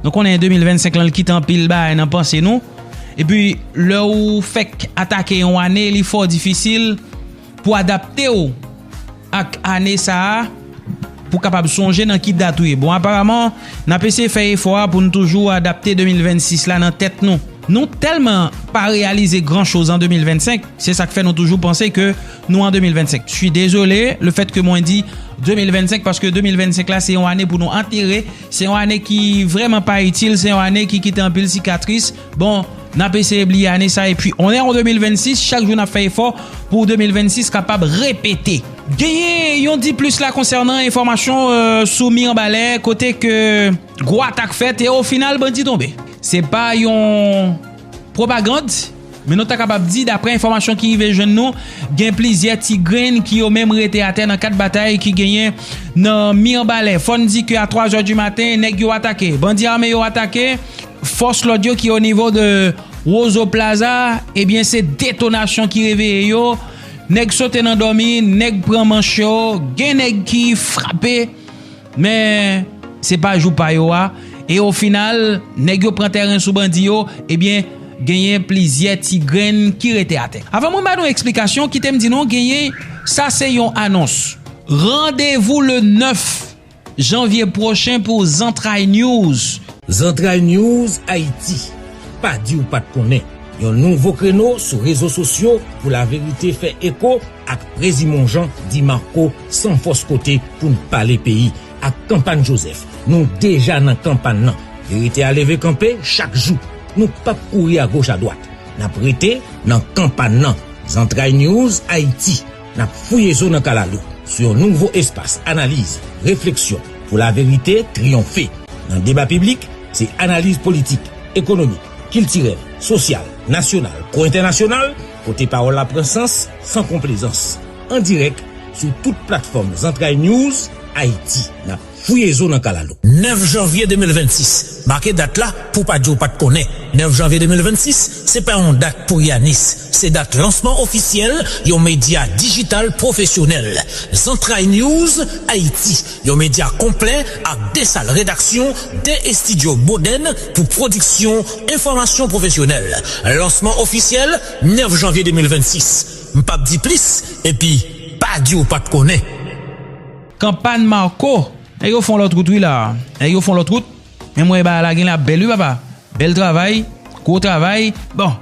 Donc on est en 2025 là, le quitte en pile bas, n'en pensez nous. Et puis là où fait attaquer une année, il faut difficile pour adapter à année ça pour capable songer dans qui date. Bon apparemment, n'a pas essayé faire effort pour nous toujours adapter 2026 là dans tête nous. Nous tellement pas réalisé grand chose en 2025, c'est ça qui fait nous toujours penser que nous en 2025. Je suis désolé le fait que moi dit 2025 parce que 2025 là c'est une année pour nous enterrer, c'est une année qui vraiment pas utile, c'est une année qui quitte en pile cicatrice. Bon, n'a pas essayé oublier année ça et puis on est en 2026, chaque jour on a fait effort pour 2026 capable répéter. Gagné, yon dit plus là concernant information soumis en balai côté que gros attaque faite et au final bandit tombé. C'est pas yon propagande, mais nous sommes capables de dire d'après information qui arrive jeune nous, gen plusieurs tigres qui ont même été à terre dans 4 batailles qui gagné dans mi-en-balai. Fon dit que à 3h du matin, nèg yo attaqué, bandi armé yo attaqué, force l'audio qui est au niveau de Rozo Plaza, eh bien c'est détonation qui réveille yo, nèg sauté dans dormi, nèg prend manche yo, gen nèg qui frappé, mais c'est pas jou pa yo a. Et au final, nèg yo prend terrain sous bandi yo, eh bien, gagné plusieurs tigres qui étaient à terre. Avant moi, une explication qui t'aime dit non, gagné, ça c'est une annonce. Rendez-vous le 9 janvier prochain pour Zentrailles News. Zentrailles News Haïti. Pas dit ou pas de connaître. Un nouveau créneau sur réseaux sociaux pour la vérité fait écho avec Président Jean Di Marco sans force côté pour nous parler pays avec campagne Joseph. Nous déjà dans campagne nan. Vérité à lever camper chaque jour. Nous pas courir à gauche à droite. N'a prêté dans campagne nan. Zentrailles News Haïti. N'a fouillé zone dans Kalalou sur un nouveau espace analyse, réflexion pour la vérité triompher. Dans le débat public, c'est analyse politique, économique, culturelle, sociale, nationale, pro-internationale, côté parole la présence sans complaisance. En direct sur toute plateforme Zentrailles News Haïti. N'a fouillé zone en Kalalo. 9 janvier 2026. Marquez date là pour pas dire pas de connaître. 9 janvier 2026, c'est pas une date pour Yanis. C'est date lancement officiel yon média digital professionnel. Zentrailles News Haïti. Yon média complet avec des salles rédaction, des studios modernes pour production, information professionnelle. Lancement officiel 9 janvier 2026. M'pas dit plus et puis pas dire pas de connaître. Campagne Marco. Et ils font l'autre route, oui, là. Et ils font l'autre route. Mais moi, bah, la la belle, papa. Bel travail, gros travail. Bon,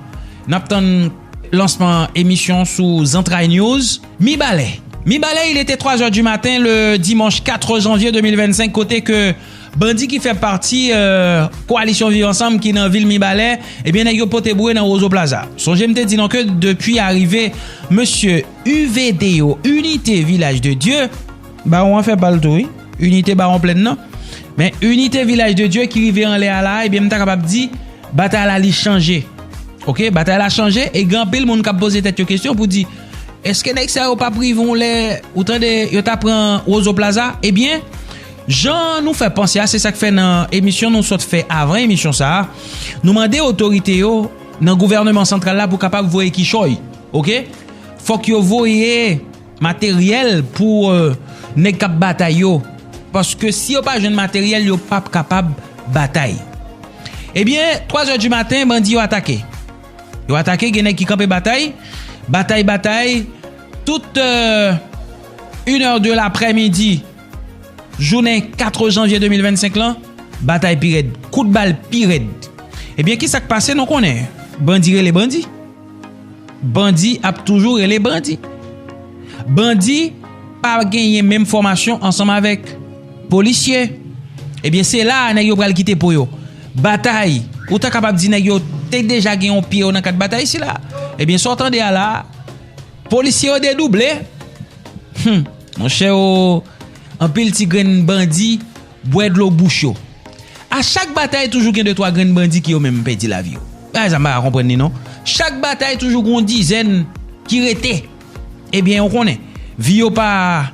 n'attend lancement émission sous Zentrailles News. Mi-balai, il était 3h du matin le dimanche 4 janvier 2025. Côté que Bandi qui fait partie coalition Vivre Ensemble qui dans ville Mi-balai, eh bien, il y a poté boué dans Rozo Plaza. Songez me dit non que depuis arrivé monsieur UVDO, Unité Village de Dieu, bah, on fait pas le tout, oui. Unité baron pleine non mais unité village de Dieu qui rive en l'air là et bien m'ta capable dit bataille a li changer. OK, bataille a changé et grand pile monde cap poser tête question pour dire est-ce que nèg ça ou pas privon les autant de yo t'a prend Rozo Plaza eh bien Jean nous fait penser à c'est ça que fait dans émission nous soit fait avant émission ça nous demander autorité yo dans gouvernement central là pour capable voyer qui choy. OK, faut que yo voyer matériel pour nèg cap bataille yo. Parce que si yo pas jeune matériel, yo pas capable bataille. Eh bien, 3h du matin, bandi yo attaqué. Yo attaqué, gen qui campé bataille. Bataille. Toute 1h de l'après-midi, journée 4 janvier 2025 là, bataille pirate. Coup de balle pirate. Eh bien, qui ça qui passe, nous connaît. Bandi les bandits. Bandi a toujours les bandits. Bandi pas gagné même formation ensemble avec policier. Eh bien c'est là nèg yo pral quitter pour yo. Bataille, ou ta capable di nèg yo t'es déjà gagné un pied dans 4 batailles ici là. Eh bien sortant de là, policier ont dédoublé. Mon cher en pile ti grain bandit boire de l'eau bouche yo. À chaque bataille toujours gen 2-3 grain bandit qui ont même perdu la vie. Ah ça m'a comprendre non. Chaque bataille toujours une dizaine qui rete. Eh bien on connaît. Vie yo pas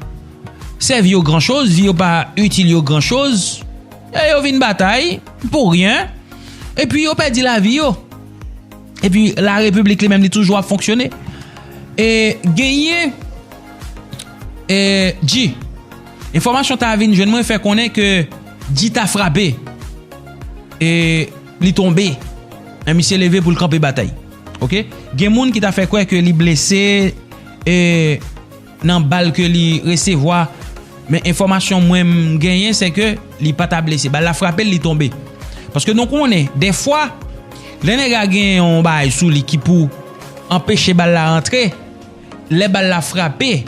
servi au grand chose, vie yo pas utile au grand chose. Et yo vinn bataille pour rien. Et puis yo perdu la vie yo. Et puis la République lui même toujours a fonctionné. Et gagner G. Information ta vinn jeune moi fait connaître que G t'a frappé. et li tombé. Un monsieur levé pour le camper bataille. OK? Gen moun qui t'a fait quoi que li blessé et nan balle que li recevoir, mais information moi gagné c'est que li pas ta blessé. Balle la frappé, li tombé. Parce que nous connaît des fois les nèg gen on bail sous li qui pour empêcher balle la rentrer, les balles la frapper,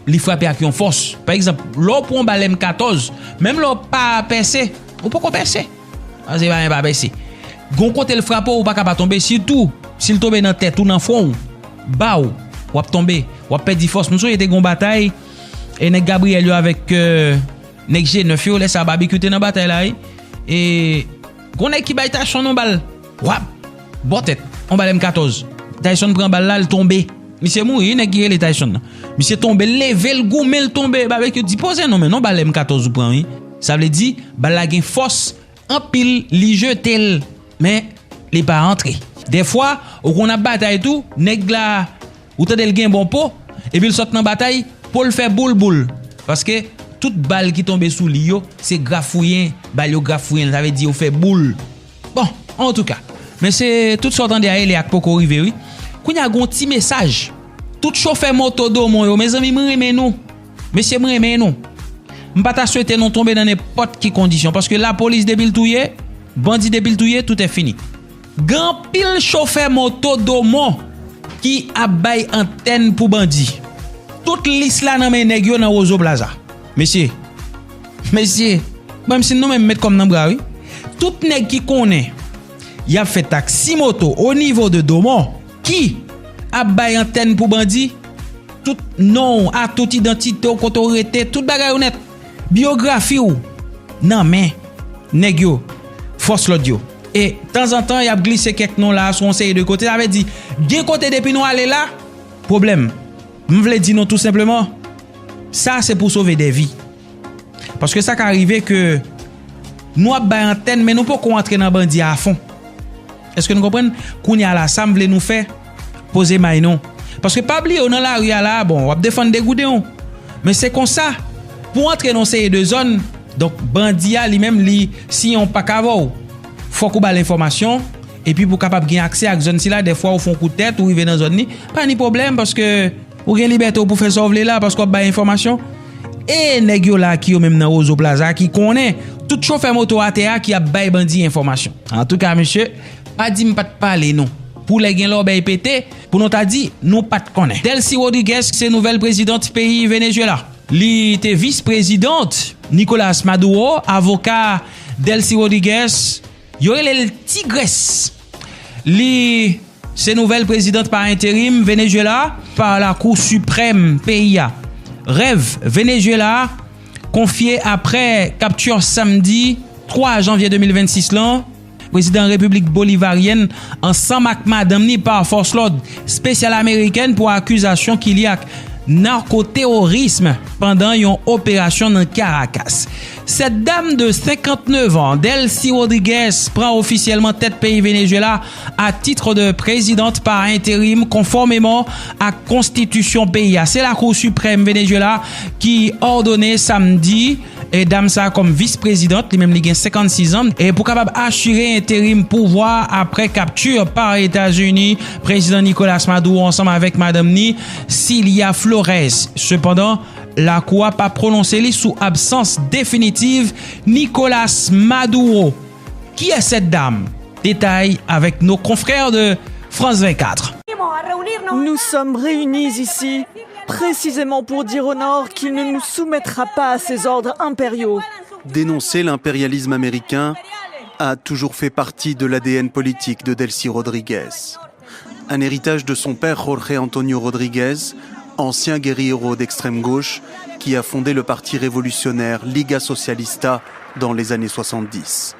li frapper avec une force. Par exemple, l'on prend balle M14, même l'on pas percé, ou pas percer. C'est pas percé. Gon côté le frappe ou pas capable tomber surtout s'il tombe dans tête ou dans front, ba ou tomber, ou perdre force. Nous était gon bataille et nèg Gabriel yo avec nèg G9 yo laisse ça barbecue dans bataille là et gon nèg qui bay Tyson non balle. Wap, bon tête, on balle M14. Tyson prend balle là, il tombe. Monsieur mouri, nèg qui les Tyson. Monsieur tombe, lever le goumé, il tombe, barbecue dit poser non mais non balle M14 ou prend. Ça veut dire balle la gen force en pile li jetel mais li pas rentré. Des fois, on a bataille tout, nèg la ou tande le gen bon pot et puis il saute dans bataille pour le faire boule parce que toute balle qui tombe sous li yo, c'est grafouyen, balle yo grafouyen, ça veut dire on fait boule. Bon, en tout cas, mais c'est tout sortant de les ak poko rive oui. Kounya gon ti message. Tout chauffeur moto do mon yo, mes amis m'reme nous. Monsieur m'reme nous. M'pa ta souhaiter non tomber dans n'importe qui condition parce que la police débile touyer, bandit débile touyer, tout est fini. Grand pile chauffeur moto do mon qui a bay antenne pour bandit. Toute liste là nan men nèg yo nan Rozo Plaza. Monsieur, même si nous même mettre comme nan bras oui. Tout nèg qui connaît y a fait taxi moto au niveau de Domon qui a bay antenne pour bandit, tout nom, à toute identité, autorité, tout bagay honnête, biographie ou non mais nèg yo force l'audio. Et de temps en temps y a glissé quelques noms là sur un série de côté, ça veut dire gen côté depuis nous aller là, problème. M'vle dire non tout simplement, ça c'est pour sauver des vies. Parce que ça qui arrive que nous a bay antenne mais nous pas entrer dans bandit à fond. Est-ce que nous comprenons? Qu'on y a là, ça m'vle nous faire poser maille non. Parce que pas oublier dans la rue là, bon, on va défendre des goudéons. Mais c'est comme ça pour entrer dans ces deux zones. Donc bandit a lui-même li si on pas cavo, faut qu'on ba l'information et puis pour capable gagner accès à zone si là des fois au fond coup de tête ou river dans zone ni, pas ni problème parce que ou gen liberté pour faire sauver là parce qu'on ba information. Et nèg yo là qui yo même dans Rozo Plaza qui connaît tout chauffeur moto ATA qui a bay bandi information. En tout cas monsieur, pas dit m'pas parler non. Pour les gen l'obé pété, pour nous t'a dit nous pas te connaît. Delcy Rodriguez, c'est nouvelle présidente pays Venezuela. Li était vice-présidente Nicolas Maduro, avocat Delcy Rodriguez, yo le Tigresse. Li c'est nouvelle présidente par intérim Venezuela par la Cour suprême PIA. Rêve Venezuela confié après capture samedi 3 janvier 2026 là. Président République bolivarienne ensemble avec madame ni par force l'ordre spéciale américaine pour accusation qu'il y a narcoterrorisme pendant une opération dans Caracas. Cette dame de 59 ans, Delcy Rodriguez, prend officiellement tête pays Venezuela à titre de présidente par intérim conformément à la constitution pays. C'est la Cour suprême Venezuela qui ordonnait samedi et dame ça comme vice-présidente, lui-même il a 56 ans et pour capable assurer intérim pouvoir après capture par États-Unis, président Nicolas Maduro ensemble avec madame Ni Cilia Flores. Cependant, la Cour n'a pas prononcé les sous absence définitive Nicolas Maduro. Qui est cette dame? Détail avec nos confrères de France 24. Nous sommes réunis ici précisément pour dire au Nord qu'il ne nous soumettra pas à ses ordres impériaux. Dénoncer l'impérialisme américain a toujours fait partie de l'ADN politique de Delcy Rodriguez. Un héritage de son père Jorge Antonio Rodriguez, ancien guerriero d'extrême gauche, qui a fondé le parti révolutionnaire Liga Socialista dans les années 70.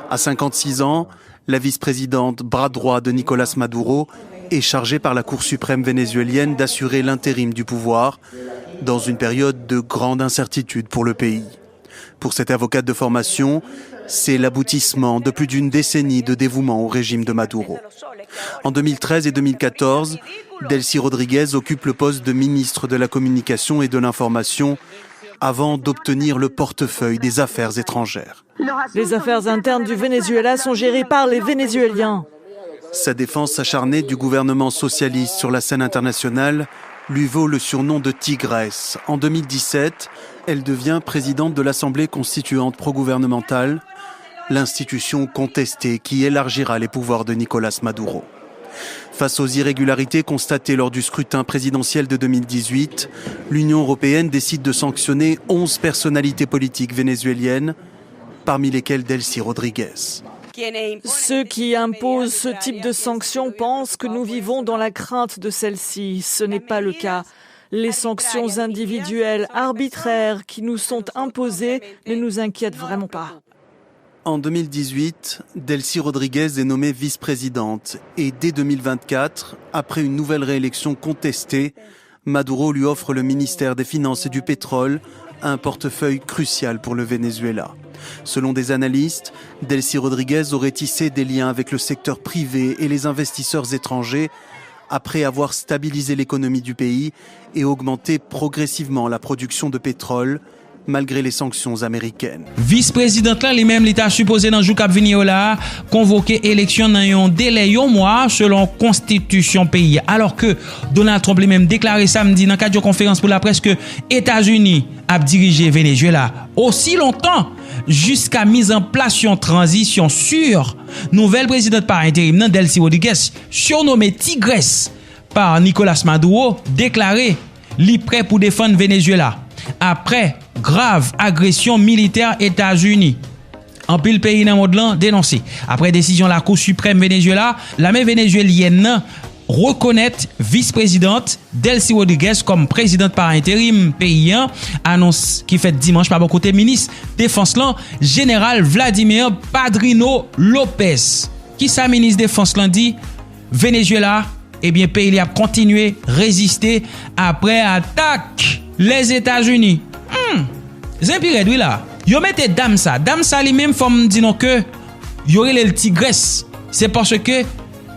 À 56 ans, la vice-présidente bras droit de Nicolas Maduro est chargée par la Cour suprême vénézuélienne d'assurer l'intérim du pouvoir dans une période de grande incertitude pour le pays. Pour cette avocate de formation, c'est l'aboutissement de plus d'une décennie de dévouement au régime de Maduro. En 2013 et 2014, Delcy Rodriguez occupe le poste de ministre de la Communication et de l'Information avant d'obtenir le portefeuille des affaires étrangères. Les affaires internes du Venezuela sont gérées par les Vénézuéliens. Sa défense acharnée du gouvernement socialiste sur la scène internationale lui vaut le surnom de Tigresse. En 2017, elle devient présidente de l'Assemblée constituante pro-gouvernementale, l'institution contestée qui élargira les pouvoirs de Nicolás Maduro. Face aux irrégularités constatées lors du scrutin présidentiel de 2018, l'Union européenne décide de sanctionner 11 personnalités politiques vénézuéliennes, parmi lesquelles Delcy Rodríguez. Ceux qui imposent ce type de sanctions pensent que nous vivons dans la crainte de celles-ci. Ce n'est pas le cas. Les sanctions individuelles, arbitraires qui nous sont imposées ne nous inquiètent vraiment pas. En 2018, Delcy Rodríguez est nommée vice-présidente et dès 2024, après une nouvelle réélection contestée, Maduro lui offre le ministère des Finances et du Pétrole, un portefeuille crucial pour le Venezuela. Selon des analystes, Delcy Rodríguez aurait tissé des liens avec le secteur privé et les investisseurs étrangers après avoir stabilisé l'économie du pays et augmenté progressivement la production de pétrole, malgré les sanctions américaines. Vice-présidente là, lui-même, l'État supposé dans le jour cap venir là, convoquer élection dans un délai un mois selon constitution pays. Alors que Donald Trump lui-même déclaré samedi dans le cadre de conférence pour la presse que États-Unis a dirigé Venezuela aussi longtemps jusqu'à mise en place une transition sûre. Nouvelle présidente par intérim Delcy Rodríguez, surnommée Tigresse par Nicolás Maduro, déclaré li prêt pour défendre Venezuela après grave agression militaire États-Unis. En pile pays dans le monde là dénoncé. Après décision de la Cour suprême Venezuela, l'armée vénézuélienne reconnaît vice-présidente Delcy Rodríguez comme présidente par intérim pays, annonce qui fait dimanche par côté ministre défense là, général Vladimir Padrino Lopez. Qui sa ministre défense là dit Venezuela, eh bien pays a continué résister après attaque les États-Unis. Zempire lui là. Yo mette Damsa lui-même forme dit non que y aurait le Tigresse. C'est parce que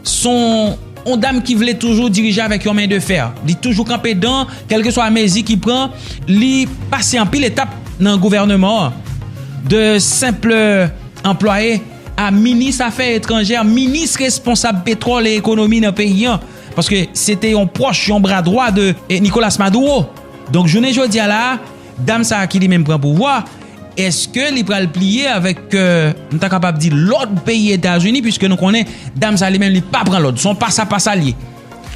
son on dame qui voulait toujours diriger avec une main de fer. Il toujours campé dedans, quelle que soit la mesure qu'il prend, il passe en pile étape dans le gouvernement de simple employé à ministre affaires étrangères, ministre responsable pétrole et économie dans le pays. Parce que c'était un proche, un bras droit de Nicolás Maduro. Donc, je ne dis là, dame ça qui lui-même prend pouvoir, est-ce que il va le plier avec, nous sommes capables de dire, l'autre pays États-Unis, puisque nous connaissons, dame ça lui-même, il pas prend l'autre, son pas lié.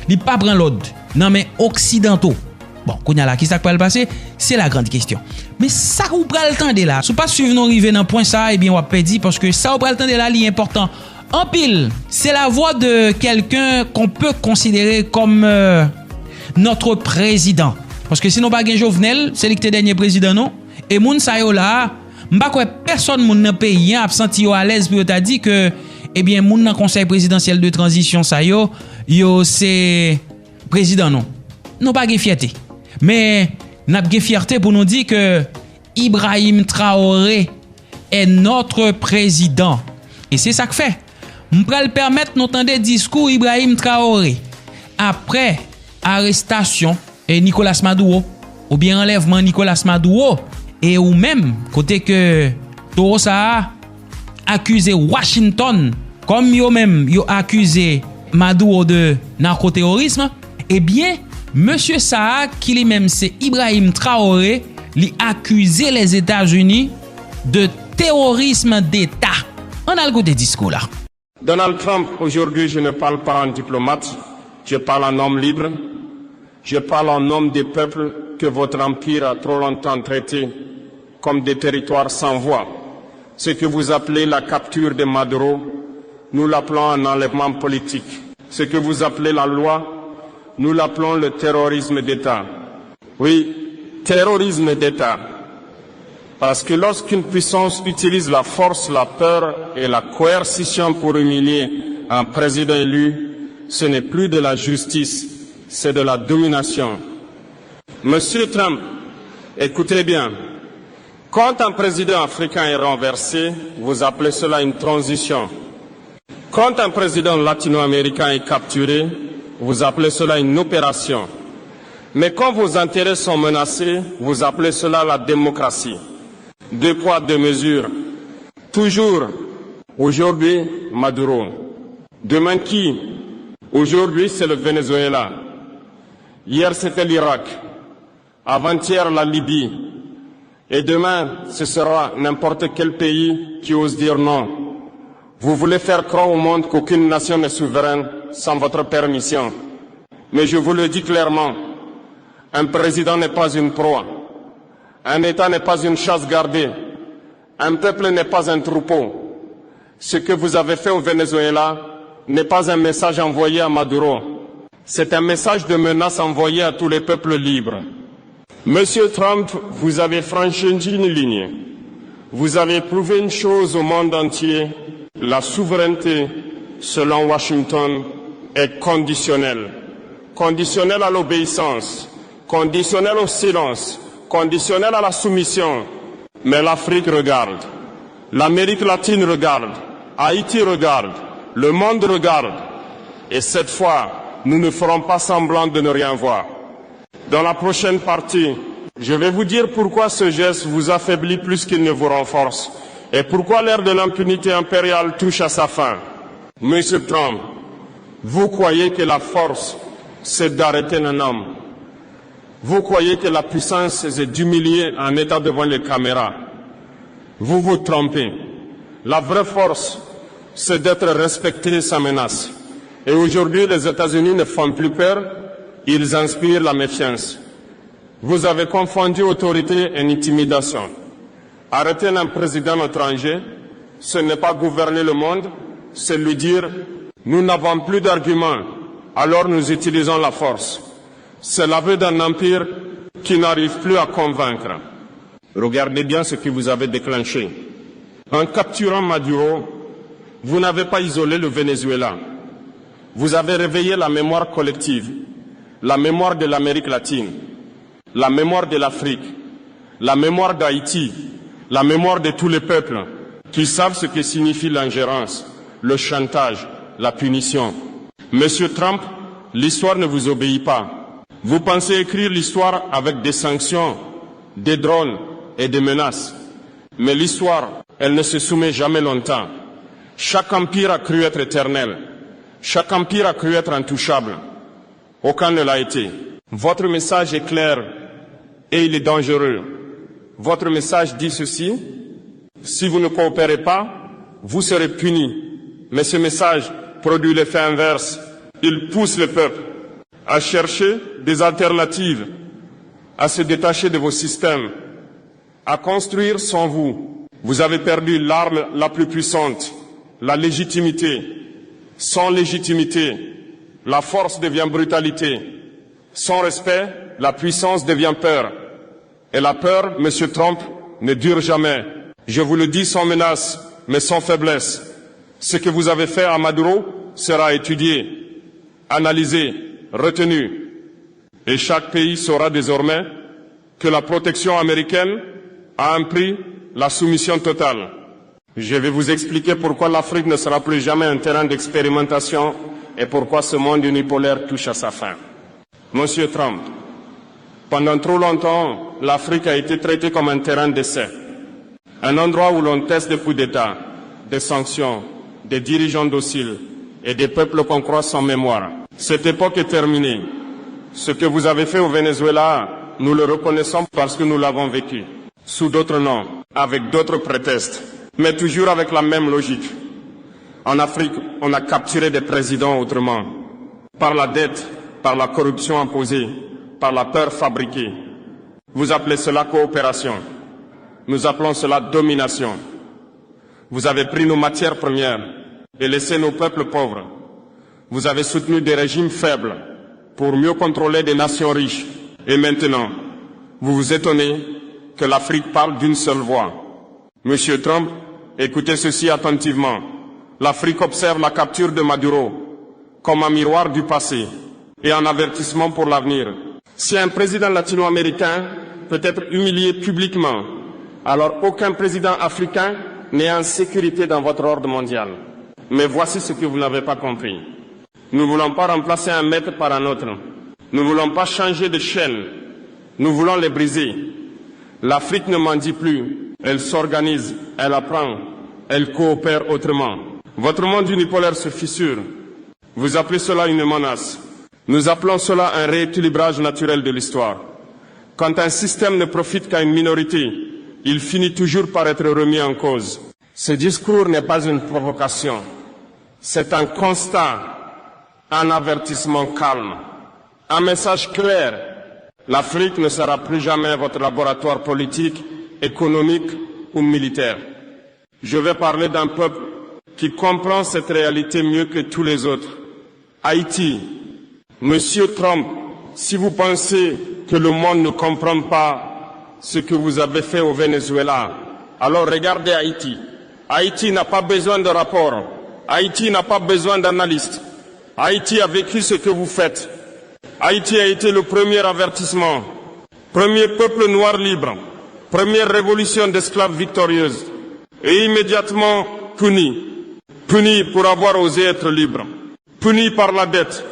Il pas prend l'autre. Non, mais occidentaux. Bon, qu'on y a là, qui ça peut le passer? C'est la grande question. Mais ça, vous prenez le temps de là. Si vous pas suivre nous arriver dans le point ça, eh bien, on va perdre parce que ça, vous prenez le temps de là, c'est important. En pile, c'est la voix de quelqu'un qu'on peut considérer comme notre président. Parce que sinon, pas un Jovenel, c'est le dernier président, non? Et moun sa yo là, m'pa quoi personne moun dans pays a senti yo à l'aise pour t'a dit que eh bien moun dans conseil présidentiel de transition sa yo c'est président non. Non pas gen fierté. Mais n'a gen fierté pour nous dire que Ibrahim Traoré est notre président. Et c'est ça que fait. M'pral permettre n'entendre discours Ibrahim Traoré après arrestation et Nicolás Maduro ou bien enlèvement Nicolás Maduro. Et ou même, côté que Toro a accusé Washington, comme yo même yo accusé Maduro de narcoterrorisme, eh bien, monsieur Saha, qui lui-même c'est Ibrahim Traoré, lui accusé les États-Unis de terrorisme d'État. On a le goût des discours là. Donald Trump, aujourd'hui, je ne parle pas en diplomate, je parle en homme libre, je parle en homme des peuples que votre empire a trop longtemps traité comme des territoires sans voix. Ce que vous appelez la capture de Maduro, nous l'appelons un enlèvement politique. Ce que vous appelez la loi, nous l'appelons le terrorisme d'État. Oui, terrorisme d'État. Parce que lorsqu'une puissance utilise la force, la peur et la coercition pour humilier un président élu, ce n'est plus de la justice, c'est de la domination. Monsieur Trump, écoutez bien. Quand un président africain est renversé, vous appelez cela une transition. Quand un président latino-américain est capturé, vous appelez cela une opération. Mais quand vos intérêts sont menacés, vous appelez cela la démocratie. 2 poids, 2 mesures. Toujours, aujourd'hui, Maduro. Demain qui? Aujourd'hui, c'est le Venezuela. Hier, c'était l'Irak. Avant-hier, la Libye. Et demain, ce sera n'importe quel pays qui ose dire non. Vous voulez faire croire au monde qu'aucune nation n'est souveraine sans votre permission. Mais je vous le dis clairement, un président n'est pas une proie. Un État n'est pas une chasse gardée. Un peuple n'est pas un troupeau. Ce que vous avez fait au Venezuela n'est pas un message envoyé à Maduro. C'est un message de menace envoyé à tous les peuples libres. Monsieur Trump, vous avez franchi une ligne. Vous avez prouvé une chose au monde entier. La souveraineté, selon Washington, est conditionnelle. Conditionnelle à l'obéissance, conditionnelle au silence, conditionnelle à la soumission. Mais l'Afrique regarde, l'Amérique latine regarde, Haïti regarde, le monde regarde. Et cette fois, nous ne ferons pas semblant de ne rien voir. Dans la prochaine partie, je vais vous dire pourquoi ce geste vous affaiblit plus qu'il ne vous renforce et pourquoi l'ère de l'impunité impériale touche à sa fin. Monsieur Trump, vous croyez que la force, c'est d'arrêter un homme. Vous croyez que la puissance, c'est d'humilier un État devant les caméras. Vous vous trompez. La vraie force, c'est d'être respecté sans menace. Et aujourd'hui, les États-Unis ne font plus peur. Ils inspirent la méfiance. Vous avez confondu autorité et intimidation. Arrêter un président étranger, ce n'est pas gouverner le monde, c'est lui dire « nous n'avons plus d'arguments, alors nous utilisons la force ». C'est l'aveu d'un empire qui n'arrive plus à convaincre. Regardez bien ce que vous avez déclenché. En capturant Maduro, vous n'avez pas isolé le Venezuela. Vous avez réveillé la mémoire collective. La mémoire de l'Amérique latine, la mémoire de l'Afrique, la mémoire d'Haïti, la mémoire de tous les peuples qui savent ce que signifie l'ingérence, le chantage, la punition. Monsieur Trump, l'histoire ne vous obéit pas. Vous pensez écrire l'histoire avec des sanctions, des drones et des menaces. Mais l'histoire, elle ne se soumet jamais longtemps. Chaque empire a cru être éternel. Chaque empire a cru être intouchable. Aucun ne l'a été. Votre message est clair et il est dangereux. Votre message dit ceci, si vous ne coopérez pas, vous serez punis. Mais ce message produit l'effet inverse. Il pousse le peuple à chercher des alternatives, à se détacher de vos systèmes, à construire sans vous. Vous avez perdu l'arme la plus puissante, la légitimité. Sans légitimité, la force devient brutalité. Sans respect, la puissance devient peur. Et la peur, Monsieur Trump, ne dure jamais. Je vous le dis sans menace, mais sans faiblesse. Ce que vous avez fait à Maduro sera étudié, analysé, retenu. Et chaque pays saura désormais que la protection américaine a un prix, la soumission totale. Je vais vous expliquer pourquoi l'Afrique ne sera plus jamais un terrain d'expérimentation et pourquoi ce monde unipolaire touche à sa fin. Monsieur Trump, pendant trop longtemps, l'Afrique a été traitée comme un terrain d'essai, un endroit où l'on teste des coups d'État, des sanctions, des dirigeants dociles et des peuples qu'on croit sans mémoire. Cette époque est terminée. Ce que vous avez fait au Venezuela, nous le reconnaissons parce que nous l'avons vécu, sous d'autres noms, avec d'autres prétextes, mais toujours avec la même logique. En Afrique, on a capturé des présidents autrement, par la dette, par la corruption imposée, par la peur fabriquée. Vous appelez cela coopération. Nous appelons cela domination. Vous avez pris nos matières premières et laissé nos peuples pauvres. Vous avez soutenu des régimes faibles pour mieux contrôler des nations riches. Et maintenant, vous vous étonnez que l'Afrique parle d'une seule voix. Monsieur Trump, écoutez ceci attentivement. L'Afrique observe la capture de Maduro comme un miroir du passé et un avertissement pour l'avenir. Si un président latino-américain peut être humilié publiquement, alors aucun président africain n'est en sécurité dans votre ordre mondial. Mais voici ce que vous n'avez pas compris. Nous ne voulons pas remplacer un maître par un autre. Nous ne voulons pas changer de chaîne, nous voulons les briser. L'Afrique ne mendie plus, elle s'organise, elle apprend, elle coopère autrement. Votre monde unipolaire se fissure. Vous appelez cela une menace. Nous appelons cela un rééquilibrage naturel de l'histoire. Quand un système ne profite qu'à une minorité, il finit toujours par être remis en cause. Ce discours n'est pas une provocation. C'est un constat, un avertissement calme, un message clair. L'Afrique ne sera plus jamais votre laboratoire politique, économique ou militaire. Je vais parler d'un peuple qui comprend cette réalité mieux que tous les autres. Haïti. Monsieur Trump, si vous pensez que le monde ne comprend pas ce que vous avez fait au Venezuela, alors regardez Haïti. Haïti n'a pas besoin de rapport. Haïti n'a pas besoin d'analystes. Haïti a vécu ce que vous faites. Haïti a été le premier avertissement, premier peuple noir libre, première révolution d'esclaves victorieuse, et immédiatement puni. Puni pour avoir osé être libre, puni par la dette,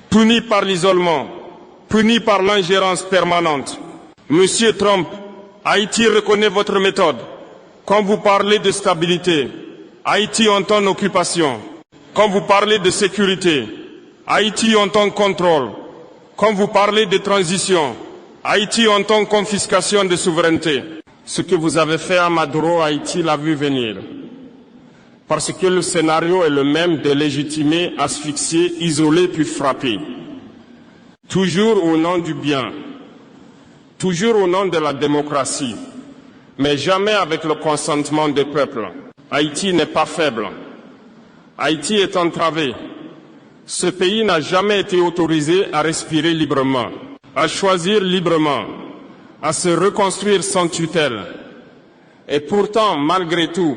puni par l'isolement, puni par l'ingérence permanente. Monsieur Trump, Haïti reconnaît votre méthode. Quand vous parlez de stabilité, Haïti entend occupation. Quand vous parlez de sécurité, Haïti entend contrôle. Quand vous parlez de transition, Haïti entend confiscation de souveraineté. Ce que vous avez fait à Maduro, Haïti l'a vu venir. Parce que le scénario est le même de légitimer, asphyxier, isoler puis frapper. Toujours au nom du bien, toujours au nom de la démocratie, mais jamais avec le consentement des peuples. Haïti n'est pas faible. Haïti est entravé. Ce pays n'a jamais été autorisé à respirer librement, à choisir librement, à se reconstruire sans tutelle. Et pourtant, malgré tout,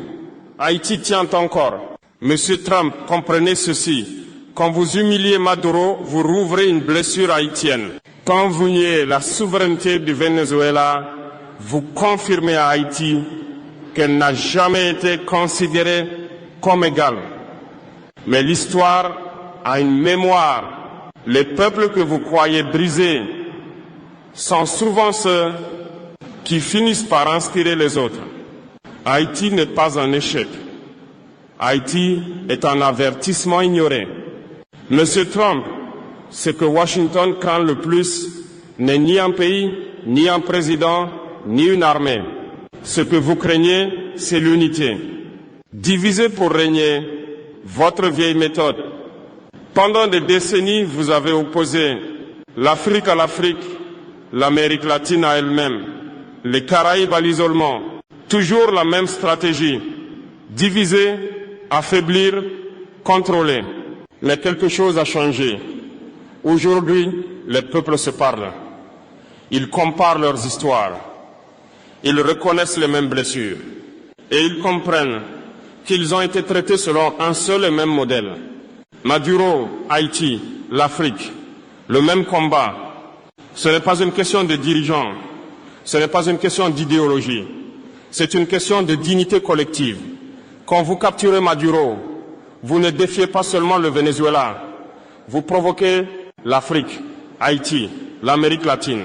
Haïti tient encore. Monsieur Trump, comprenez ceci. Quand vous humiliez Maduro, vous rouvrez une blessure haïtienne. Quand vous niez la souveraineté du Venezuela, vous confirmez à Haïti qu'elle n'a jamais été considérée comme égale. Mais l'histoire a une mémoire. Les peuples que vous croyez brisés sont souvent ceux qui finissent par inspirer les autres. Haïti n'est pas un échec. Haïti est un avertissement ignoré. Monsieur Trump, ce que Washington craint le plus n'est ni un pays, ni un président, ni une armée. Ce que vous craignez, c'est l'unité. Diviser pour régner, votre vieille méthode. Pendant des décennies, vous avez opposé l'Afrique à l'Afrique, l'Amérique latine à elle-même, les Caraïbes à l'isolement. Toujours la même stratégie. Diviser, affaiblir, contrôler. Mais quelque chose a changé. Aujourd'hui, les peuples se parlent. Ils comparent leurs histoires. Ils reconnaissent les mêmes blessures. Et ils comprennent qu'ils ont été traités selon un seul et même modèle. Maduro, Haïti, l'Afrique, le même combat. Ce n'est pas une question de dirigeants. Ce n'est pas une question d'idéologie. C'est une question de dignité collective. Quand vous capturez Maduro, vous ne défiez pas seulement le Venezuela. Vous provoquez l'Afrique, Haïti, l'Amérique latine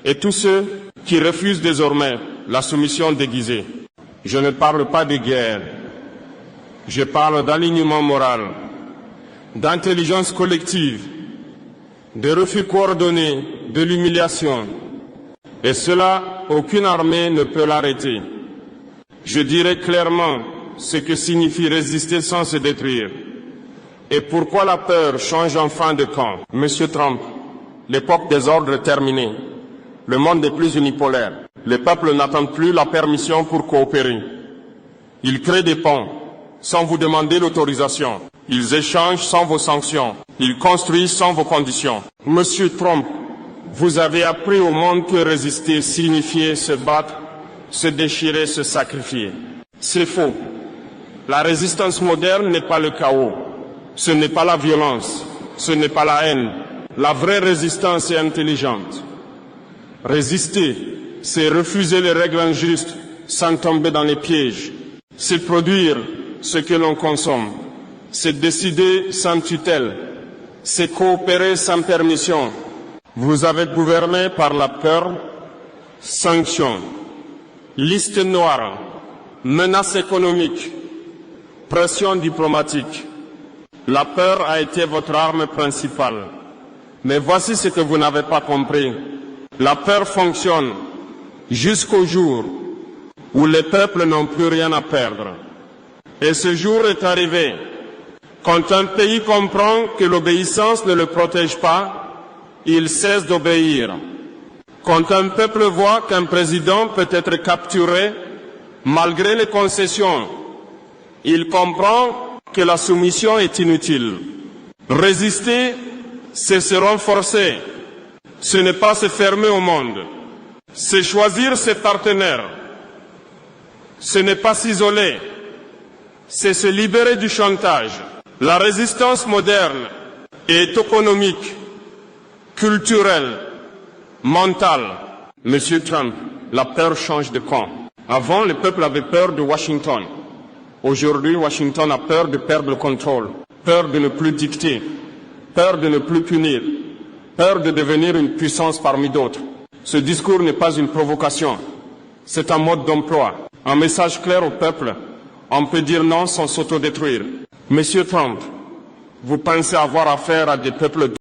et tous ceux qui refusent désormais la soumission déguisée. Je ne parle pas de guerre. Je parle d'alignement moral, d'intelligence collective, de refus coordonné, de l'humiliation. Et cela, aucune armée ne peut l'arrêter. Je dirais clairement ce que signifie résister sans se détruire. Et pourquoi la peur change en fin de camp. Monsieur Trump, l'époque des ordres est terminée. Le monde n'est plus unipolaire. Les peuples n'attendent plus la permission pour coopérer. Ils créent des ponts sans vous demander l'autorisation. Ils échangent sans vos sanctions. Ils construisent sans vos conditions. Monsieur Trump, vous avez appris au monde que résister signifiait se battre, se déchirer, se sacrifier. C'est faux. La résistance moderne n'est pas le chaos. Ce n'est pas la violence. Ce n'est pas la haine. La vraie résistance est intelligente. Résister, c'est refuser les règles injustes sans tomber dans les pièges. C'est produire ce que l'on consomme. C'est décider sans tutelle. c'est coopérer sans permission. Vous avez gouverné par la peur, sanctions, liste noire, menaces économiques, pression diplomatique. La peur a été votre arme principale. Mais voici ce que vous n'avez pas compris. La peur fonctionne jusqu'au jour où les peuples n'ont plus rien à perdre. Et ce jour est arrivé. Quand un pays comprend que l'obéissance ne le protège pas, il cesse d'obéir. Quand un peuple voit qu'un président peut être capturé malgré les concessions, il comprend que la soumission est inutile. Résister, c'est se renforcer. Ce n'est pas se fermer au monde. C'est choisir ses partenaires. Ce n'est pas s'isoler. C'est se libérer du chantage. La résistance moderne est économique, culturelle, mentale. Monsieur Trump, la peur change de camp. Avant, le peuple avait peur de Washington. Aujourd'hui, Washington a peur de perdre le contrôle, peur de ne plus dicter, peur de ne plus punir, peur de devenir une puissance parmi d'autres. Ce discours n'est pas une provocation, c'est un mode d'emploi, un message clair au peuple. On peut dire non sans s'autodétruire. Monsieur Trump, vous pensez avoir affaire à des peuples